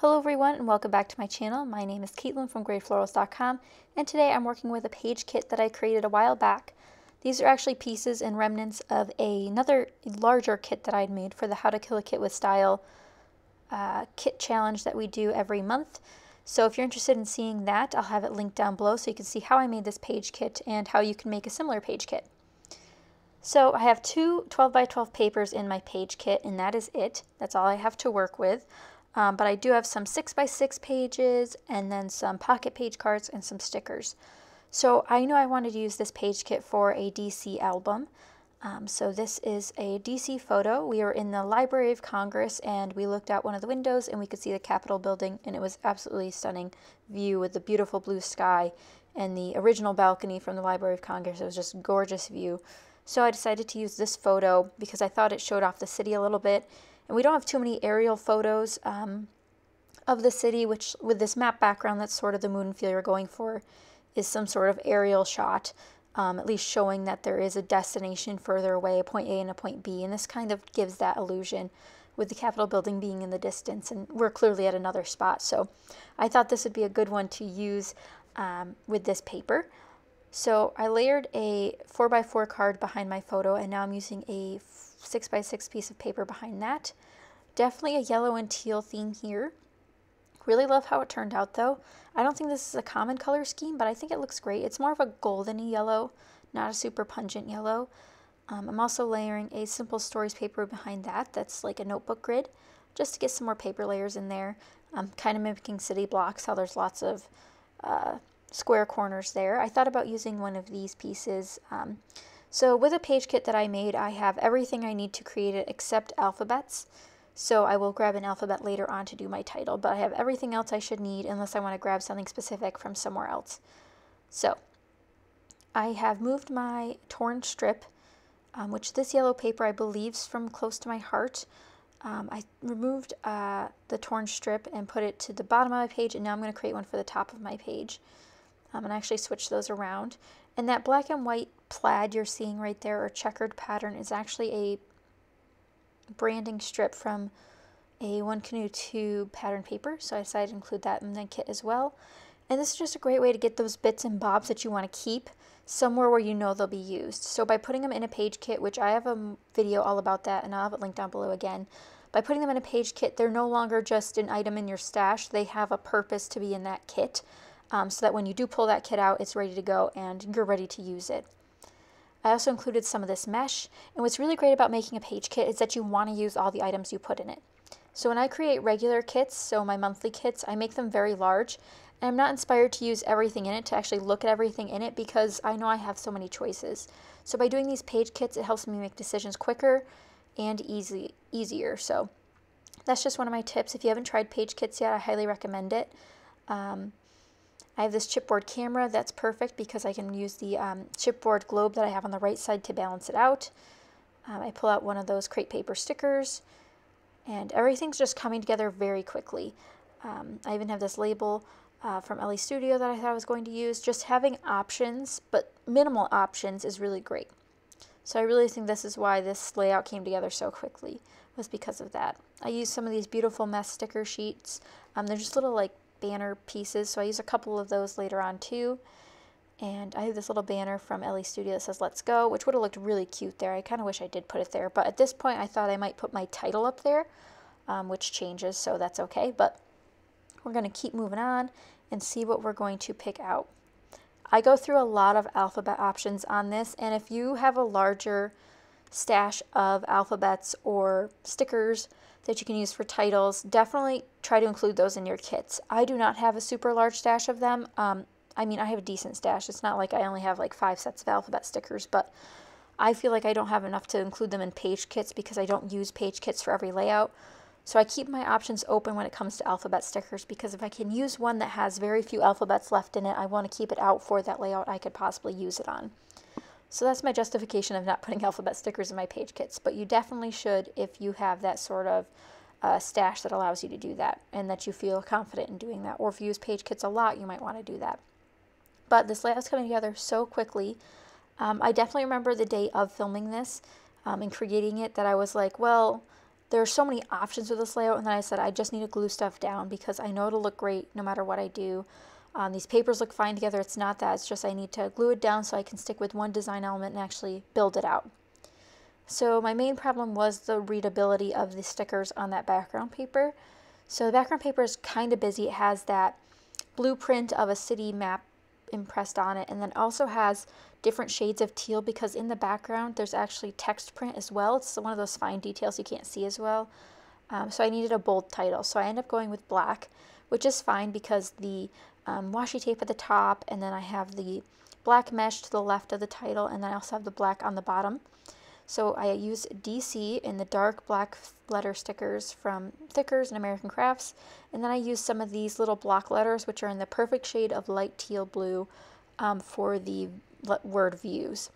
Hello everyone and welcome back to my channel. My name is Caitlin from Florals.com, and today I'm working with a page kit that I created a while back. These are actually pieces and remnants of another larger kit that I'd made for the How to Kill a Kit with Style kit challenge that we do every month. So if you're interested in seeing that, I'll have it linked down below so you can see how I made this page kit and how you can make a similar page kit. So I have two 12 by 12 papers in my page kit, and that is it. That's all I have to work with. But I do have some 6 by 6 pages and then some pocket page cards and some stickers. So I knew I wanted to use this page kit for a DC album. So this is a DC photo. We were in the Library of Congress and we looked out one of the windows and we could see the Capitol building, and it was absolutely stunning view with the beautiful blue sky and the original balcony from the Library of Congress. It was just a gorgeous view. So I decided to use this photo because I thought it showed off the city a little bit. And we don't have too many aerial photos of the city, which with this map background, that's sort of the mood and feel you're going for, is some sort of aerial shot, at least showing that there is a destination further away, a point A and a point B. And this kind of gives that illusion with the Capitol building being in the distance, and we're clearly at another spot. So I thought this would be a good one to use with this paper. So I layered a 4x4 card behind my photo, and now I'm using a 6 by 6 piece of paper behind that. Definitely a yellow and teal theme here. Really love how it turned out though. I don't think this is a common color scheme, but I think it looks great. It's more of a golden-y yellow, not a super pungent yellow. I'm also layering a simple stories paper behind that. That's like a notebook grid, just to get some more paper layers in there. Kind of mimicking city blocks, how there's lots of square corners there. I thought about using one of these pieces. So with a page kit that I made, I have everything I need to create it except alphabets. So I will grab an alphabet later on to do my title, but I have everything else I should need unless I want to grab something specific from somewhere else. So I have moved my torn strip, which this yellow paper I believe is from close to my heart. I removed the torn strip and put it to the bottom of my page, and now I'm going to create one for the top of my page. And I actually switch those around. And that black and white plaid you're seeing right there, or checkered pattern, is actually a branding strip from a One Canoe 2 pattern paper. So I decided to include that in the kit as well. And this is just a great way to get those bits and bobs that you want to keep somewhere where you know they'll be used. So by putting them in a page kit, which I have a video all about that, and I'll have it linked down below again. By putting them in a page kit, they're no longer just an item in your stash. They have a purpose to be in that kit. So that when you do pull that kit out, it's ready to go and you're ready to use it. I also included some of this mesh, and what's really great about making a page kit is that you want to use all the items you put in it. So when I create regular kits, so my monthly kits, I make them very large, and I'm not inspired to use everything in it, to actually look at everything in it, because I know I have so many choices. So by doing these page kits, it helps me make decisions quicker and easier. So that's just one of my tips. If you haven't tried page kits yet, I highly recommend it. I have this chipboard camera that's perfect because I can use the chipboard globe that I have on the right side to balance it out. I pull out one of those crepe paper stickers, and everything's just coming together very quickly. I even have this label from LA Studio that I thought I was going to use. Just having options, but minimal options, is really great. So I really think this is why this layout came together so quickly, was because of that. I used some of these beautiful mesh sticker sheets. They're just little like banner pieces, so I use a couple of those later on too. And I have this little banner from LA Studio that says "Let's Go," which would have looked really cute there. I kind of wish I did put it there, but at this point I thought I might put my title up there, which changes, so that's okay. But we're going to keep moving on and see what we're going to pick out. I go through a lot of alphabet options on this, and if you have a larger stash of alphabets or stickers that you can use for titles, definitely try to include those in your kits. I do not have a super large stash of them. I mean, I have a decent stash. It's not like I only have like 5 sets of alphabet stickers, but I feel like I don't have enough to include them in page kits because I don't use page kits for every layout. So I keep my options open when it comes to alphabet stickers, because if I can use one that has very few alphabets left in it, I want to keep it out for that layout I could possibly use it on. So that's my justification of not putting alphabet stickers in my page kits, but you definitely should if you have that sort of stash that allows you to do that and that you feel confident in doing that. Or if you use page kits a lot, you might want to do that. But this layout's coming together so quickly. I definitely remember the day of filming this and creating it that I was like, well, there are so many options with this layout, and then I said I just need to glue stuff down because I know it'll look great no matter what I do. These papers look fine together. It's not that. It's just I need to glue it down so I can stick with one design element and actually build it out. So my main problem was the readability of the stickers on that background paper. So the background paper is kind of busy. It has that blueprint of a city map impressed on it, and then also has different shades of teal because in the background there's actually text print as well. It's one of those fine details you can't see as well. So I needed a bold title, so I ended up going with black, which is fine because the washi tape at the top, and then I have the black mesh to the left of the title, and then I also have the black on the bottom. So I use DC in the dark black letter stickers from Thickers and American Crafts, and then I use some of these little block letters which are in the perfect shade of light teal blue for the word views.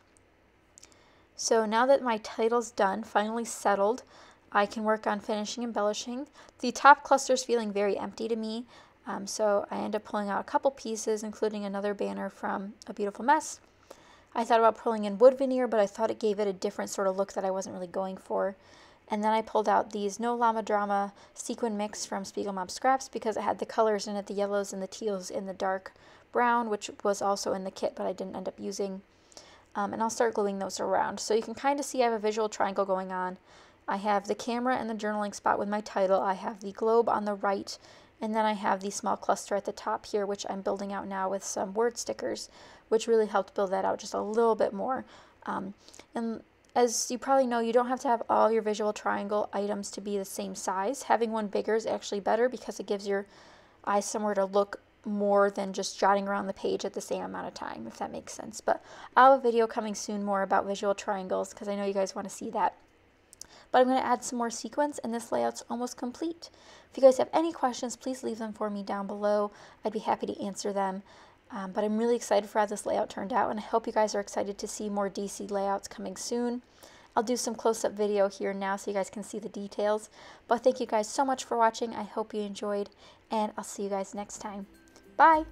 So now that my title's done, finally settled, I can work on finishing embellishing. The top cluster is feeling very empty to me, so I end up pulling out a couple pieces, including another banner from A Beautiful Mess. I thought about pulling in wood veneer, but I thought it gave it a different sort of look that I wasn't really going for. And then I pulled out these No Llama Drama sequin mix from Spiegel Mob Scraps because it had the colors in it, the yellows and the teals in the dark brown, which was also in the kit, but I didn't end up using. And I'll start gluing those around. So you can kind of see I have a visual triangle going on. I have the camera and the journaling spot with my title. I have the globe on the right, and then I have the small cluster at the top here, which I'm building out now with some word stickers, which really helped build that out just a little bit more. And as you probably know, you don't have to have all your visual triangle items to be the same size. Having one bigger is actually better because it gives your eyes somewhere to look more than just jotting around the page at the same amount of time, if that makes sense. But I'll have a video coming soon more about visual triangles because I know you guys want to see that. But I'm going to add some more sequins, and this layout's almost complete. If you guys have any questions, please leave them for me down below. I'd be happy to answer them. But I'm really excited for how this layout turned out, and I hope you guys are excited to see more DC layouts coming soon. I'll do some close-up video here now so you guys can see the details. But thank you guys so much for watching. I hope you enjoyed, and I'll see you guys next time. Bye!